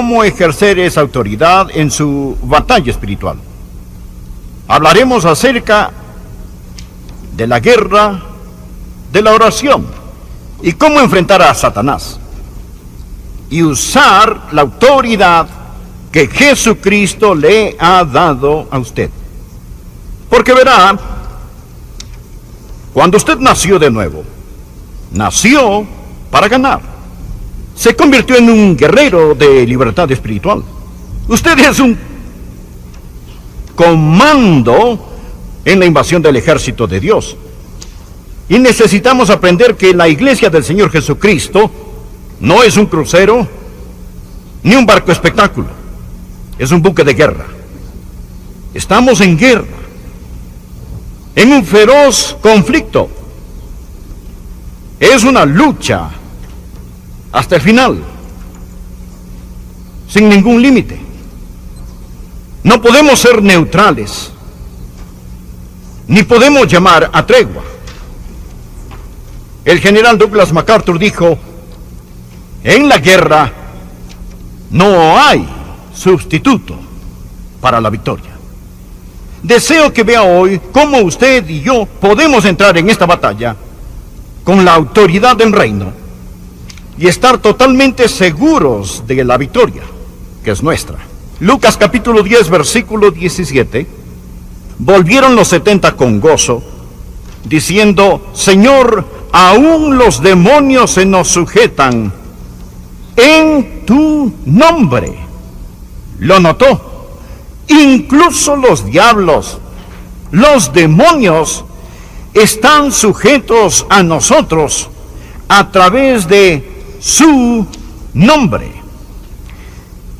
cómo ejercer esa autoridad en su batalla espiritual. Hablaremos acerca de la guerra, de la oración y cómo enfrentar a Satanás y usar la autoridad que Jesucristo le ha dado a usted. Porque verá, cuando usted nació de nuevo, nació para ganar. Se convirtió en un guerrero de libertad espiritual. Usted es un comando en la invasión del ejército de Dios. Y necesitamos aprender que la iglesia del Señor Jesucristo no es un crucero ni un barco espectáculo. Es un buque de guerra. Estamos en guerra, en un feroz conflicto. Es una lucha hasta el final, sin ningún límite. No podemos ser neutrales, ni podemos llamar a tregua. El general Douglas MacArthur dijo: en la guerra no hay sustituto para la victoria. Deseo que vea hoy cómo usted y yo podemos entrar en esta batalla con la autoridad del reino y estar totalmente seguros de la victoria, que es nuestra. Lucas capítulo 10, versículo 17. Volvieron los 70 con gozo, diciendo: Señor, aún los demonios se nos sujetan en tu nombre. Lo notó. Incluso los diablos, los demonios, están sujetos a nosotros a través de su nombre.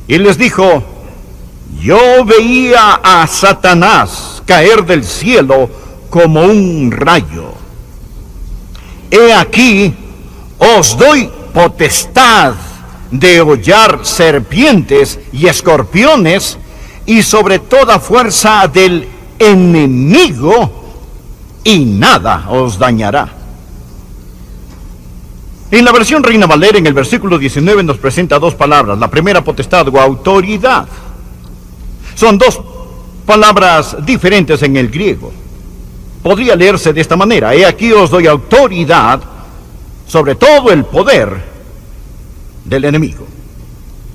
Y les dijo: yo veía a Satanás caer del cielo como un rayo. He aquí, os doy potestad de hollar serpientes y escorpiones, y sobre toda fuerza del enemigo, y nada os dañará. En la versión Reina Valera, en el versículo 19, nos presenta dos palabras. La primera, potestad o autoridad. Son dos palabras diferentes en el griego. Podría leerse de esta manera: he aquí os doy autoridad sobre todo el poder del enemigo.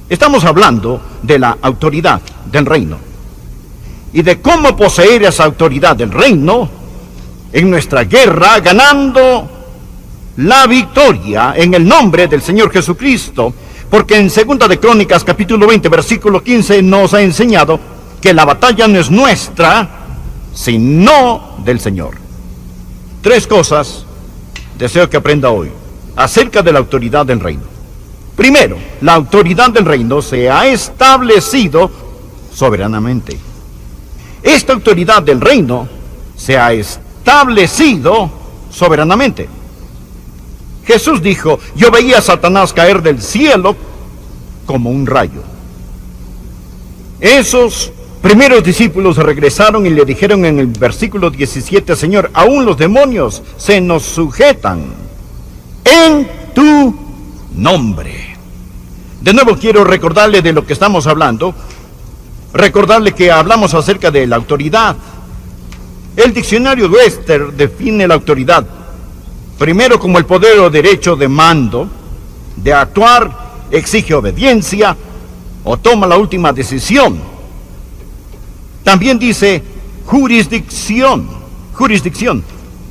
Estamos hablando de la autoridad del reino y de cómo poseer esa autoridad del reino en nuestra guerra, ganando la victoria en el nombre del Señor Jesucristo. Porque en 2 de Crónicas capítulo 20 versículo 15 nos ha enseñado que la batalla no es nuestra, sino del Señor. Tres cosas deseo que aprenda hoy acerca de la autoridad del reino. Primero, la autoridad del reino se ha establecido soberanamente. Esta autoridad del reino se ha establecido soberanamente. Jesús dijo: yo veía a Satanás caer del cielo como un rayo. Esos primeros discípulos regresaron y le dijeron en el versículo 17: Señor, aún los demonios se nos sujetan en tu nombre. De nuevo quiero recordarle de lo que estamos hablando, recordarle que hablamos acerca de la autoridad. El diccionario Webster define la autoridad primero como el poder o derecho de mando, de actuar, exige obediencia o toma la última decisión. También dice jurisdicción,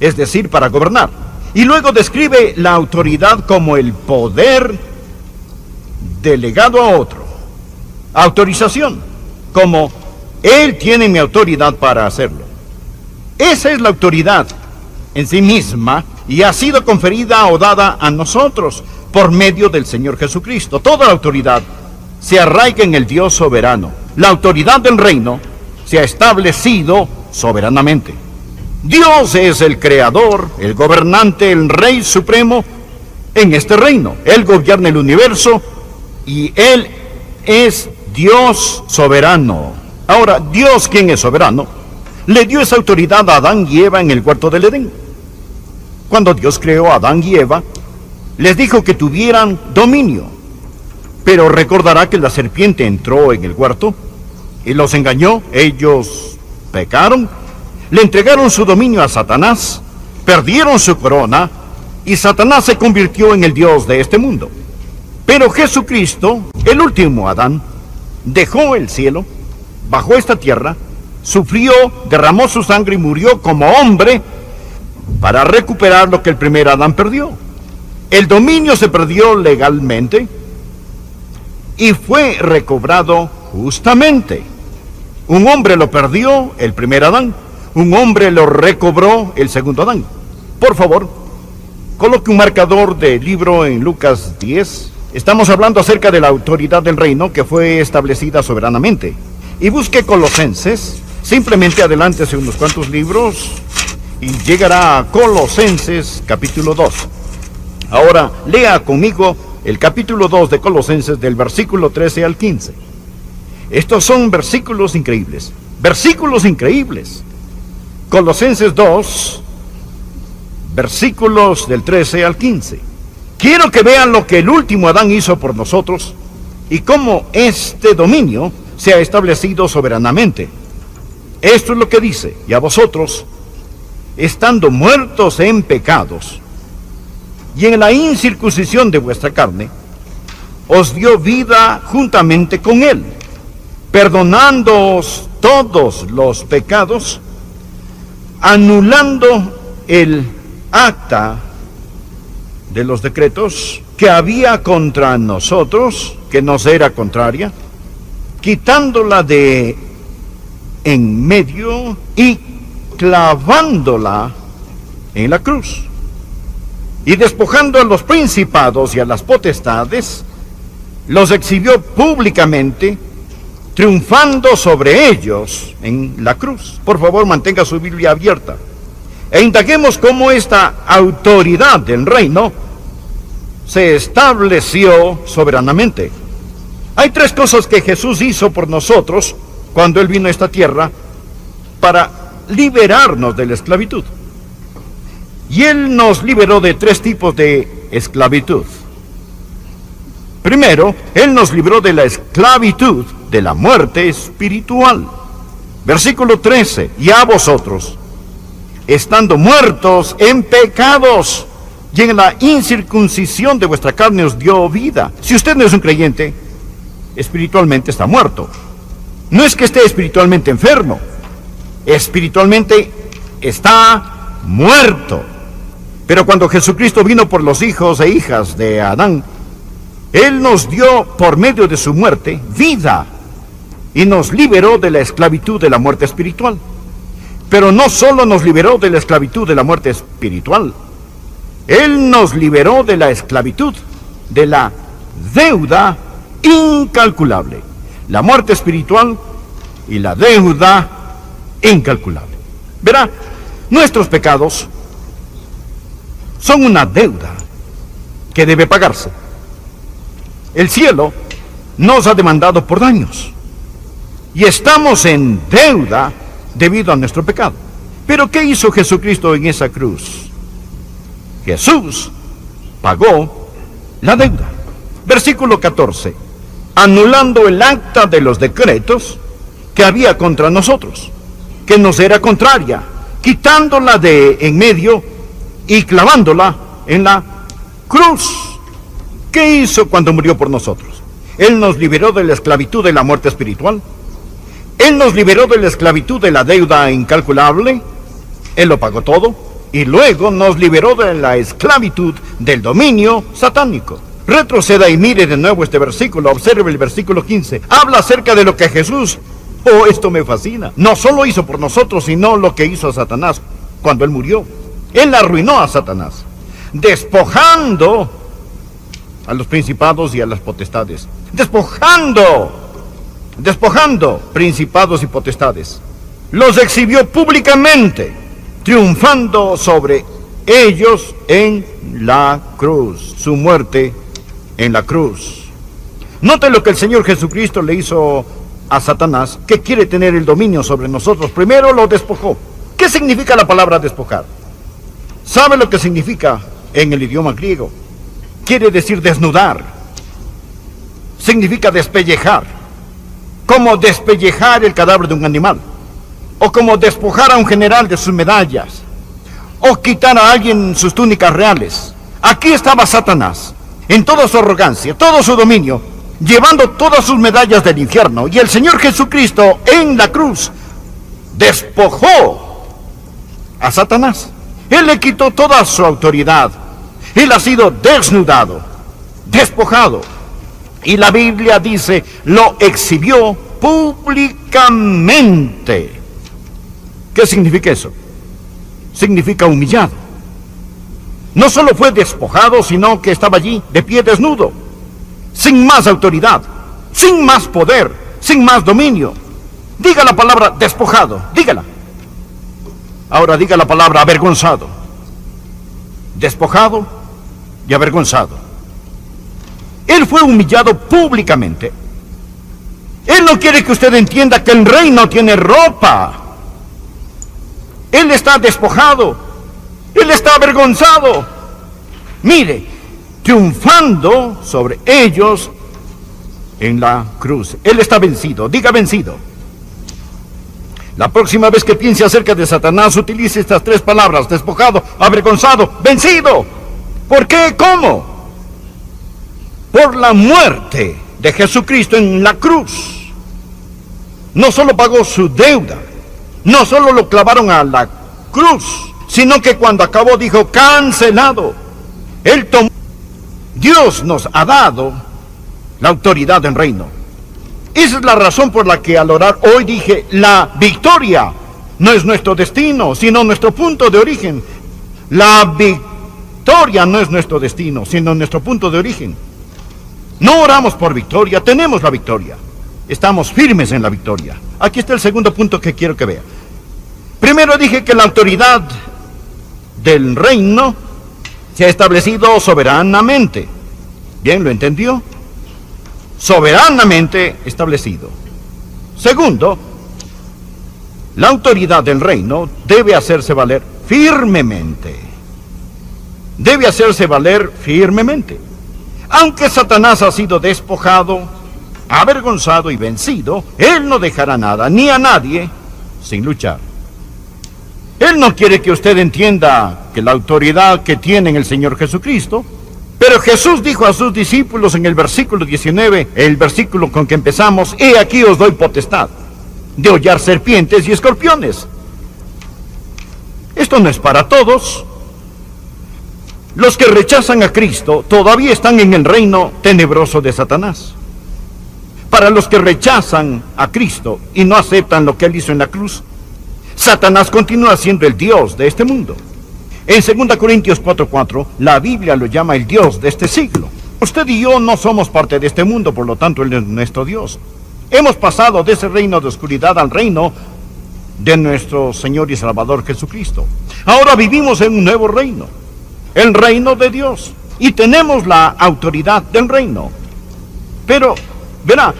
es decir, para gobernar. Y luego describe la autoridad como el poder delegado a otro. Autorización, como él tiene mi autoridad para hacerlo. Esa es la autoridad en sí misma y ha sido conferida o dada a nosotros por medio del Señor Jesucristo. Toda la autoridad se arraiga en el Dios soberano. La autoridad del reino se ha establecido soberanamente. Dios es el creador, el gobernante, el rey supremo en este reino. Él gobierna el universo y Él es Dios soberano. Ahora, Dios, quien es soberano, le dio esa autoridad a Adán y Eva en el huerto del Edén. Cuando Dios creó a Adán y Eva, les dijo que tuvieran dominio. Pero recordará que la serpiente entró en el huerto y los engañó. Ellos pecaron, le entregaron su dominio a Satanás, perdieron su corona y Satanás se convirtió en el Dios de este mundo. Pero Jesucristo, el último Adán, dejó el cielo, bajó a esta tierra, sufrió, derramó su sangre y murió como hombre para recuperar lo que el primer Adán perdió. El dominio se perdió legalmente y fue recobrado justamente. Un hombre lo perdió, el primer Adán. Un hombre lo recobró, el segundo Adán. Por favor, coloque un marcador de libro en Lucas 10. Estamos hablando acerca de la autoridad del reino que fue establecida soberanamente. Y busque Colosenses. Simplemente adelántese unos cuantos libros y llegará a Colosenses capítulo 2. Ahora lea conmigo el capítulo 2 de Colosenses del versículo 13 al 15. Estos son versículos increíbles. Versículos increíbles. Colosenses 2, versículos del 13 al 15. Quiero que vean lo que el último Adán hizo por nosotros y cómo este dominio se ha establecido soberanamente. Esto es lo que dice: y a vosotros, estando muertos en pecados y en la incircuncisión de vuestra carne, os dio vida juntamente con él, perdonándoos todos los pecados, anulando el acta de los decretos que había contra nosotros, que nos era contraria, quitándola de en medio y clavándola en la cruz, y despojando a los principados y a las potestades, los exhibió públicamente, triunfando sobre ellos en la cruz. Por favor, mantenga su Biblia abierta e indaguemos cómo esta autoridad del reino se estableció soberanamente. Hay tres cosas que Jesús hizo por nosotros cuando Él vino a esta tierra para liberarnos de la esclavitud. Y Él nos liberó de tres tipos de esclavitud. Primero, Él nos libró de la esclavitud de la muerte espiritual. Versículo 13, y a vosotros, estando muertos en pecados y en la incircuncisión de vuestra carne os dio vida. Si usted no es un creyente, espiritualmente está muerto. No es que esté espiritualmente enfermo, espiritualmente está muerto. Pero cuando Jesucristo vino por los hijos e hijas de Adán, Él nos dio por medio de su muerte vida y nos liberó de la esclavitud de la muerte espiritual. Pero no solo nos liberó de la esclavitud de la muerte espiritual, Él nos liberó de la esclavitud de la deuda incalculable. La muerte espiritual y la deuda incalculable. Verá, nuestros pecados son una deuda que debe pagarse. El cielo nos ha demandado por daños y estamos en deuda debido a nuestro pecado. Pero ¿qué hizo Jesucristo en esa cruz? Jesús pagó la deuda. Versículo 14. Anulando el acta de los decretos que había contra nosotros, que nos era contraria, quitándola de en medio y clavándola en la cruz. ¿Qué hizo cuando murió por nosotros? Él nos liberó de la esclavitud de la muerte espiritual. Él nos liberó de la esclavitud de la deuda incalculable. Él lo pagó todo. Y luego nos liberó de la esclavitud del dominio satánico. Retroceda y mire de nuevo este versículo. Observe el versículo 15. Habla acerca de lo que Jesús, esto me fascina, no solo hizo por nosotros, sino lo que hizo a Satanás cuando Él murió. Él arruinó a Satanás, despojando a los principados y a las potestades. Despojando principados y potestades. Los exhibió públicamente, triunfando sobre ellos en la cruz. Su muerte en la cruz. Note lo que el Señor Jesucristo le hizo a Satanás, que quiere tener el dominio sobre nosotros. Primero lo despojó. ¿Qué significa la palabra despojar? ¿Sabe lo que significa en el idioma griego? Quiere decir desnudar. significa despellejar, como despellejar el cadáver de un animal, o como despojar a un general de sus medallas, o quitar a alguien sus túnicas reales. Aquí estaba Satanás, en toda su arrogancia, todo su dominio, llevando todas sus medallas del infierno, y el Señor Jesucristo en la cruz despojó a Satanás. Él le quitó toda su autoridad. Él ha sido desnudado, despojado. Y la Biblia dice, lo exhibió públicamente. ¿Qué significa eso? Significa humillado. No solo fue despojado, sino que estaba allí de pie desnudo, sin más autoridad, sin más poder, sin más dominio. Diga la palabra despojado, dígala. Ahora diga la palabra avergonzado. Despojado y avergonzado. Él fue humillado públicamente. Él no quiere que usted entienda que el rey no tiene ropa. Él está despojado. Él está avergonzado. Mire, triunfando sobre ellos en la cruz. Él está vencido. Diga vencido. La próxima vez que piense acerca de Satanás, utilice estas tres palabras: despojado, avergonzado, vencido. ¿Por qué? ¿Cómo? Por la muerte de Jesucristo en la cruz. No solo pagó su deuda, no solo lo clavaron a la cruz, sino que cuando acabó dijo, cancelado. Él tomó. Dios nos ha dado la autoridad del reino. Esa es la razón por la que al orar hoy dije, la victoria no es nuestro destino, sino nuestro punto de origen. La victoria no es nuestro destino, sino nuestro punto de origen. No oramos por victoria, tenemos la victoria. Estamos firmes en la victoria. Aquí está el segundo punto que quiero que vea. Primero dije que la autoridad del reino se ha establecido soberanamente. ¿Bien? ¿Lo entendió? Soberanamente establecido. Segundo, la autoridad del reino debe hacerse valer firmemente. Debe hacerse valer firmemente. Aunque Satanás ha sido despojado, avergonzado y vencido, él no dejará nada ni a nadie sin luchar. Él no quiere que usted entienda que la autoridad que tiene en el Señor Jesucristo. Pero Jesús dijo a sus discípulos en el versículo 19, el versículo con que empezamos, he aquí os doy potestad de hollar serpientes y escorpiones. Esto no es para todos. Los que rechazan a Cristo todavía están en el reino tenebroso de Satanás. Para los que rechazan a Cristo y no aceptan lo que Él hizo en la cruz, Satanás continúa siendo el Dios de este mundo. En 2 Corintios 4:4, la Biblia lo llama el Dios de este siglo. Usted y yo no somos parte de este mundo, por lo tanto Él es nuestro Dios. Hemos pasado de ese reino de oscuridad al reino de nuestro Señor y Salvador Jesucristo. Ahora vivimos en un nuevo reino, el reino de Dios, y tenemos la autoridad del reino. Pero, verá,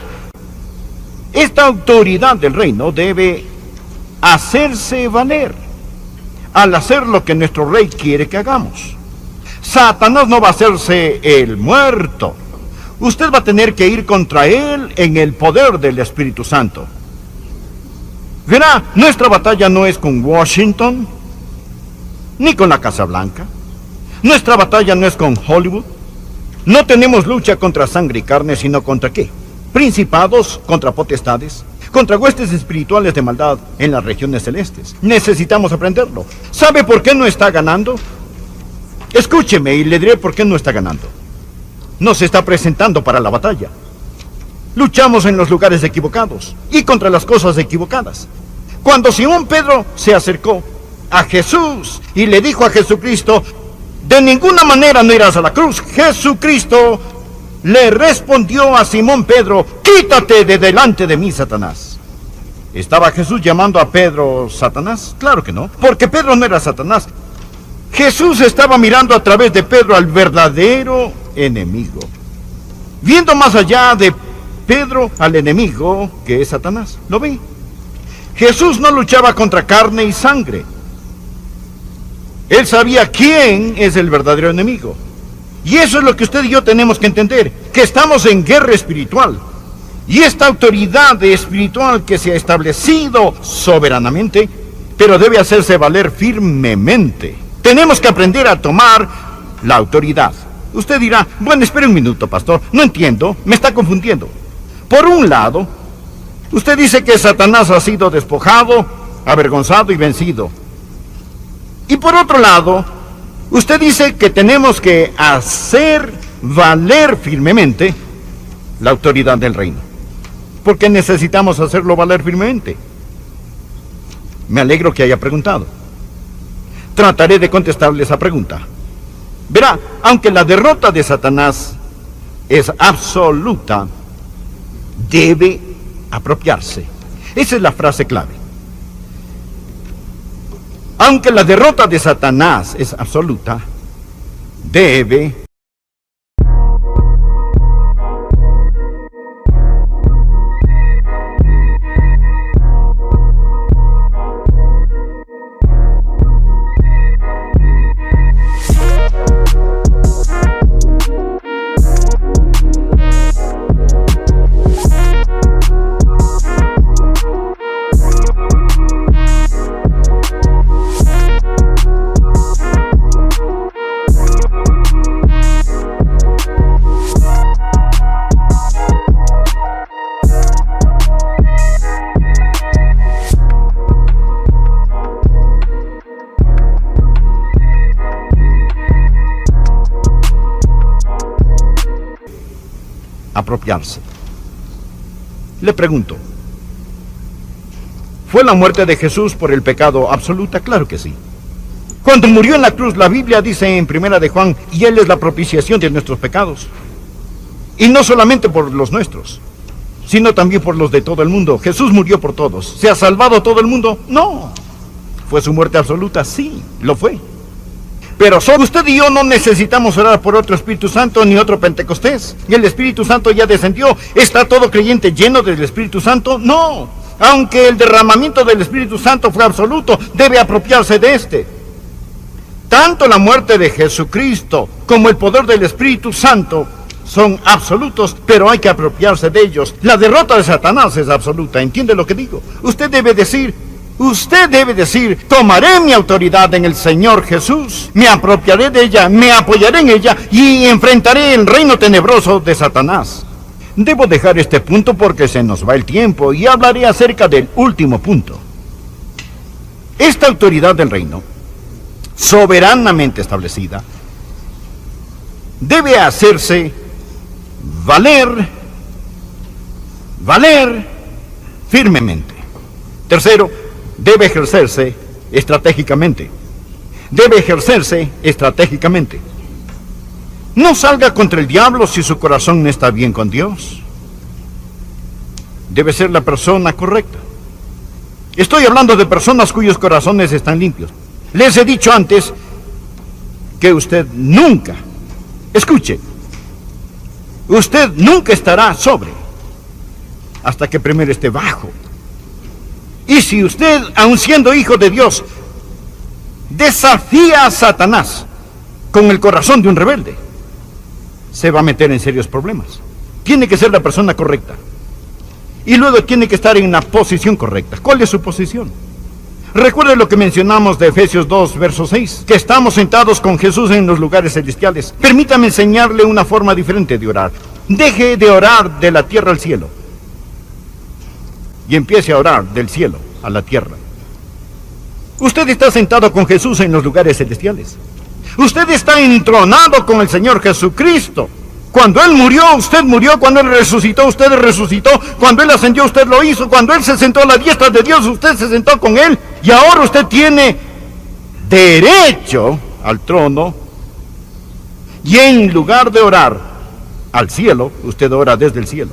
esta autoridad del reino debe hacerse valer al hacer lo que nuestro rey quiere que hagamos. Satanás no va a hacerse el muerto. Usted va a tener que ir contra él en el poder del Espíritu Santo. Verá, nuestra batalla no es con Washington, ni con la Casa Blanca. Nuestra batalla no es con Hollywood. No tenemos lucha contra sangre y carne, sino contra ¿qué? Principados, contra potestades, contra huestes espirituales de maldad en las regiones celestes. Necesitamos aprenderlo. ¿Sabe por qué no está ganando? Escúcheme y le diré por qué no está ganando. No se está presentando para la batalla. Luchamos en los lugares equivocados y contra las cosas equivocadas. Cuando Simón Pedro se acercó a Jesús y le dijo a Jesucristo, de ninguna manera no irás a la cruz, Jesucristo le respondió a Simón Pedro, quítate de delante de mí, Satanás. ¿Estaba Jesús llamando a Pedro Satanás? Claro que no, porque Pedro no era Satanás. Jesús estaba mirando a través de Pedro al verdadero enemigo, viendo más allá de Pedro al enemigo que es Satanás. ¿Lo ve? Jesús no luchaba contra carne y sangre. Él sabía quién es el verdadero enemigo. Y eso es lo que usted y yo tenemos que entender, que estamos en guerra espiritual. Y esta autoridad espiritual que se ha establecido soberanamente, pero debe hacerse valer firmemente. Tenemos que aprender a tomar la autoridad. Usted dirá, bueno, espere un minuto, pastor, no entiendo, me está confundiendo. Por un lado, usted dice que Satanás ha sido despojado, avergonzado y vencido. Y por otro lado, usted dice que tenemos que hacer valer firmemente la autoridad del reino. ¿Por qué necesitamos hacerlo valer firmemente? Me alegro que haya preguntado. Trataré de contestarle esa pregunta. Verá, aunque la derrota de Satanás es absoluta, debe apropiarse. Esa es la frase clave. Aunque la derrota de Satanás es absoluta, debe apropiarse. Le pregunto, ¿fue la muerte de Jesús por el pecado absoluta? Claro que sí. Cuando murió en la cruz, la Biblia dice en Primera de Juan, y Él es la propiciación de nuestros pecados. Y no solamente por los nuestros, sino también por los de todo el mundo. Jesús murió por todos. ¿Se ha salvado todo el mundo? No. ¿Fue su muerte absoluta? Sí, lo fue. Pero solo usted y yo no necesitamos orar por otro Espíritu Santo ni otro Pentecostés. ¿Y el Espíritu Santo ya descendió? ¿Está todo creyente lleno del Espíritu Santo? No. Aunque el derramamiento del Espíritu Santo fue absoluto, debe apropiarse de este. Tanto la muerte de Jesucristo como el poder del Espíritu Santo son absolutos, pero hay que apropiarse de ellos. La derrota de Satanás es absoluta. ¿Entiende lo que digo? Usted debe decir, tomaré mi autoridad en el Señor Jesús, me apropiaré de ella, me apoyaré en ella y enfrentaré el reino tenebroso de Satanás. Debo dejar este punto porque se nos va el tiempo y hablaré acerca del último punto. Esta autoridad del reino, soberanamente establecida, debe hacerse valer firmemente. Tercero, debe ejercerse estratégicamente. No salga contra el diablo si su corazón no está bien con Dios. Debe ser la persona correcta. Estoy hablando de personas cuyos corazones están limpios. Les he dicho antes que usted nunca estará sobre hasta que primero esté bajo. Y si usted, aun siendo hijo de Dios, desafía a Satanás con el corazón de un rebelde, se va a meter en serios problemas. Tiene que ser la persona correcta. Y luego tiene que estar en la posición correcta. ¿Cuál es su posición? Recuerde lo que mencionamos de Efesios 2, verso 6, que estamos sentados con Jesús en los lugares celestiales. Permítame enseñarle una forma diferente de orar. Deje de orar de la tierra al cielo y empiece a orar del cielo a la tierra. Usted está sentado con Jesús en los lugares celestiales. Usted está entronado con el Señor Jesucristo. Cuando Él murió, usted murió. Cuando Él resucitó, usted resucitó. Cuando Él ascendió, usted lo hizo. Cuando Él se sentó a la diestra de Dios, usted se sentó con Él. Y ahora usted tiene derecho al trono. Y en lugar de orar al cielo, usted ora desde el cielo.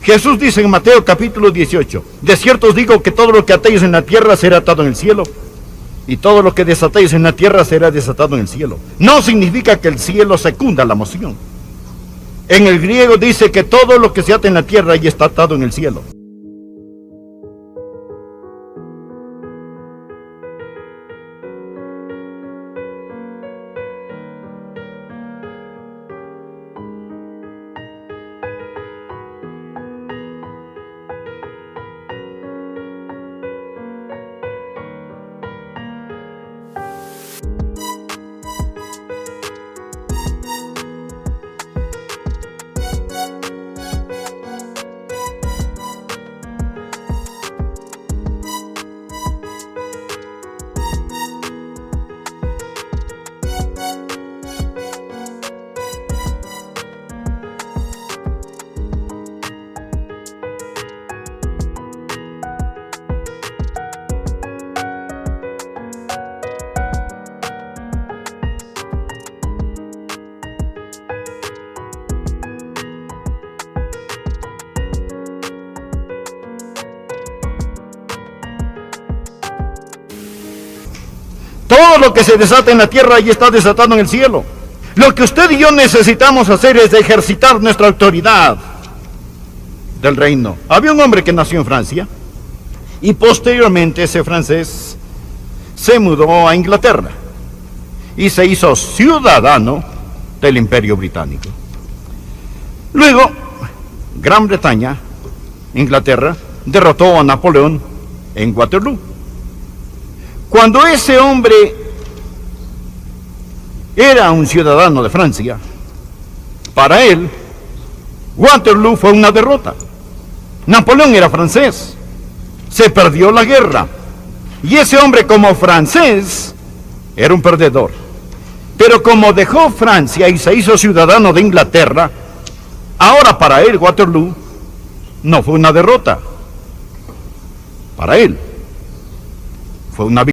Jesús dice en Mateo capítulo 18, de cierto os digo que todo lo que atéis en la tierra será atado en el cielo, y todo lo que desatéis en la tierra será desatado en el cielo. No significa que el cielo secunda la moción. En el griego dice que todo lo que se ata en la tierra ya está atado en el cielo. Todo lo que se desata en la tierra ya está desatado en el cielo. Lo que usted y yo necesitamos hacer es ejercitar nuestra autoridad del reino. Había un hombre que nació en Francia y posteriormente ese francés se mudó a Inglaterra y se hizo ciudadano del Imperio Británico. Luego, Gran Bretaña, Inglaterra, derrotó a Napoleón en Waterloo. Cuando ese hombre era un ciudadano de Francia, para él, Waterloo fue una derrota. Napoleón era francés, se perdió la guerra, y ese hombre como francés era un perdedor. Pero como dejó Francia y se hizo ciudadano de Inglaterra, ahora para él Waterloo no fue una derrota. Para él fue una victoria.